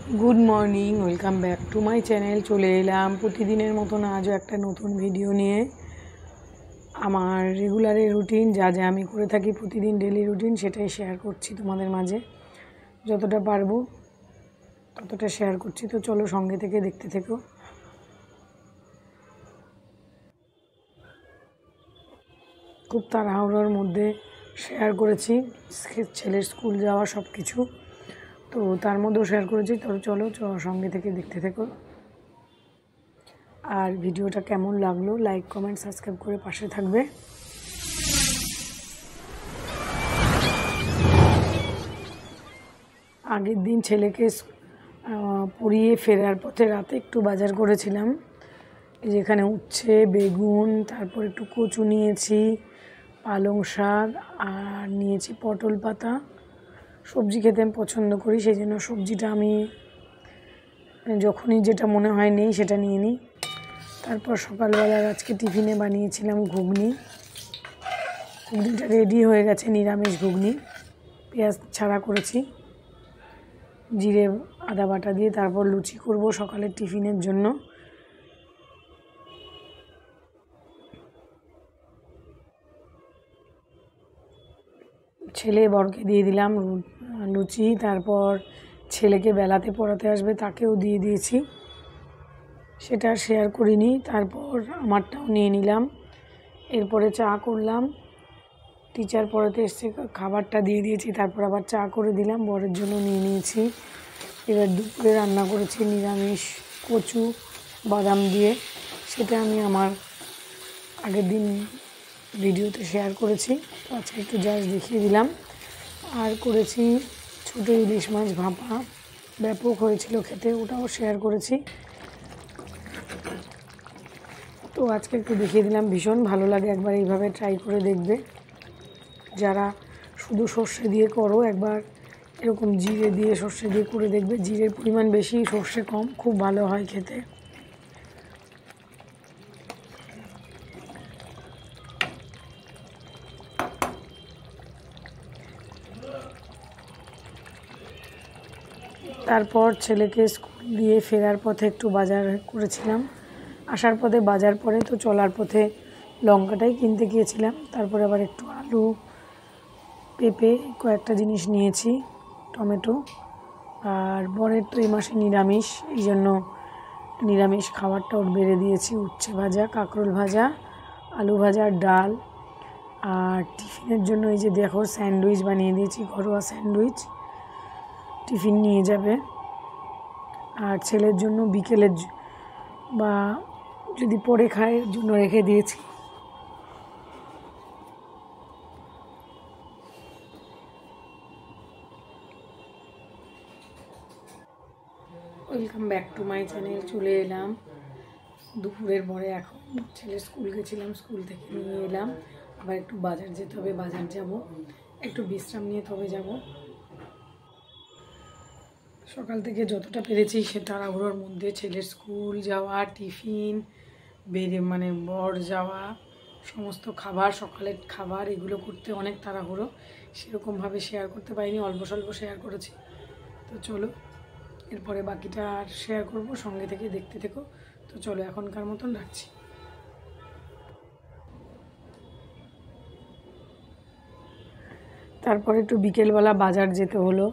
Good morning welcome back to my channel. चले एलाम प्रतिदिनेर मतन आजो एक नतून भिडियो निये। आमार रेगुलार रुटीन जा जा आमी करे थाकी प्रतिदिन डेली रुटीन सेटाई शेयर करछि तोमादेर माझे যতটা পারবো ততটা শেয়ার করছি। তো চলো সঙ্গে থেকে দেখতে থেকো। খুব তাড়াহুড়োর মধ্যে শেয়ার করেছি ছেলের স্কুল যাওয়া সব কিছু, তো তার মধ্যেও শেয়ার করেছি। তো চলো সঙ্গে থেকে দেখতে থেকো। আর ভিডিওটা কেমন লাগলো লাইক কমেন্ট সাবস্ক্রাইব করে পাশে থাকবে। আগের দিন ছেলেকে পড়িয়ে ফেরার পথে রাতে একটু বাজার করেছিলাম। যেখানে উচ্ছে বেগুন, তারপর একটু কচু নিয়েছি, পালং শাক আর নিয়েছি পটল পাতা। সবজি খেতে আমি পছন্দ করি, সেই জন্য সবজিটা আমি যখনই যেটা মনে হয় নেই সেটা নিয়ে নিই। তারপর সকালবেলার আজকে টিফিনে বানিয়েছিলাম ঘুগনি। ঘুগনিটা রেডি হয়ে গেছে, নিরামিষ ঘুগনি, পেঁয়াজ ছাড়া করেছি, জিরে আদা বাটা দিয়ে। তারপর লুচি করব সকালের টিফিনের জন্য। ছেলে বরকে দিয়ে দিলাম লুচি। তারপর ছেলেকে বেলাতে পড়াতে আসবে তাকেও দিয়ে দিয়েছি, সেটা শেয়ার করিনি। তারপর আমারটাও নিয়ে নিলাম। এরপরে চা করলাম, টিচার পড়াতে এসছে, খাবারটা দিয়ে দিয়েছি। তারপর আবার চা করে দিলাম, বরের জন্য নিয়ে নিয়েছি। এবার দুপুরে রান্না করেছি নিরামিষ কচু বাদাম দিয়ে, সেটা আমি আমার আগের দিন ভিডিওতে শেয়ার করেছি, আজকে একটু জাস্ট দেখিয়ে দিলাম। আর করেছি ছোটো ইলিশ মাছ ভাপা, ব্যাপক হয়েছিল খেতে, ওটাও শেয়ার করেছি। তো আজকে একটু দেখিয়ে দিলাম, ভীষণ ভালো লাগে, একবার এইভাবে ট্রাই করে দেখবে। যারা শুধু সর্ষে দিয়ে করো একবার এরকম জিরে দিয়ে সর্ষে দিয়ে করে দেখবে। জিরের পরিমাণ বেশি, সর্ষে কম, খুব ভালো হয় খেতে। তারপর ছেলেকে স্কুল দিয়ে ফেরার পথে একটু বাজার করেছিলাম। আসার পথে বাজার পরে তো চলার পথে লঙ্কাটাই কিনতে গিয়েছিলাম। তারপরে আবার একটু আলু পেঁপে কয়েকটা জিনিস নিয়েছি, টমেটো। আর বরের তো এই মাসে নিরামিষ, এই জন্য নিরামিষ খাবারটা ওর বেড়ে দিয়েছি। উচ্ছে ভাজা, কাঁকরোল ভাজা, আলু ভাজা, ডাল। আর টিফিনের জন্য এই যে দেখো স্যান্ডউইচ বানিয়ে দিয়েছি, ঘরোয়া স্যান্ডউইচ, টিফিন নিয়ে যাবে। আর ছেলের জন্য বিকেলের বা যদি পরে খায় এর জন্য রেখে দিয়েছি। Welcome back to my channel. চলে এলাম দুপুরের পরে, এখন ছেলে স্কুল গেছিলাম, স্কুল থেকে নিয়ে এলাম। আবার একটু বাজার যেতে হবে, বাজার যাব, একটু বিশ্রাম নিয়ে তবে যাব। সকাল থেকে যতটা পেরেছি সে তাড়াহুড়োর মধ্যে, ছেলের স্কুল যাওয়া, টিফিন মানে বর যাওয়া, সমস্ত খাবার, সকালের খাবার, এগুলো করতে অনেক তাড়াহুড়ো, সেরকমভাবে শেয়ার করতে পারিনি, অল্প স্বল্প শেয়ার করেছি। তো চলো এরপরে বাকিটা আর শেয়ার করব, সঙ্গে থেকে দেখতে থেকো। তো চলো এখনকার মতন রাখছি। তারপরে একটু বিকেলবেলা বাজার যেতে হলো,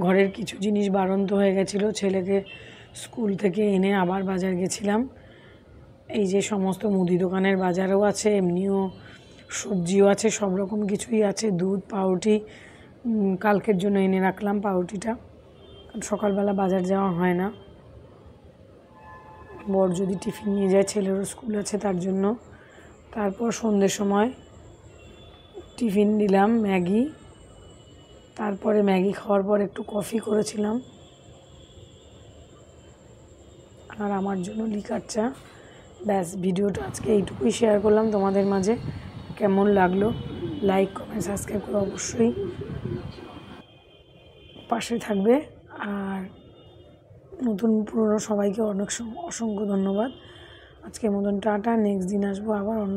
ঘরের কিছু জিনিস বাড়ন্ত হয়ে গেছিলো, ছেলেকে স্কুল থেকে এনে আবার বাজার গেছিলাম। এই যে সমস্ত মুদি দোকানের বাজারও আছে, এমনিও সবজিও আছে, সব রকম কিছুই আছে, দুধ, পাউরুটি কালকের জন্য এনে রাখলাম পাউরুটিটা, সকালবেলা বাজার যাওয়া হয় না। বর যদি টিফিন নিয়ে যায়, ছেলেরও স্কুল আছে তার জন্য। তারপর সন্ধ্যের সময় টিফিন দিলাম ম্যাগি। তারপরে ম্যাগি খাওয়ার পর একটু কফি করেছিলাম, আর আমার জন্য লিকার চা। ব্যাস, ভিডিওটা আজকে এইটুকুই শেয়ার করলাম তোমাদের মাঝে। কেমন লাগলো লাইক কমেন্ট সাবস্ক্রাইব করে অবশ্যই পাশে থাকবে। আর নতুন পুরনো সবাইকে অনেক অসংখ্য ধন্যবাদ। আজকের মতন টাটা, নেক্সট দিন আসবো আবার অন্য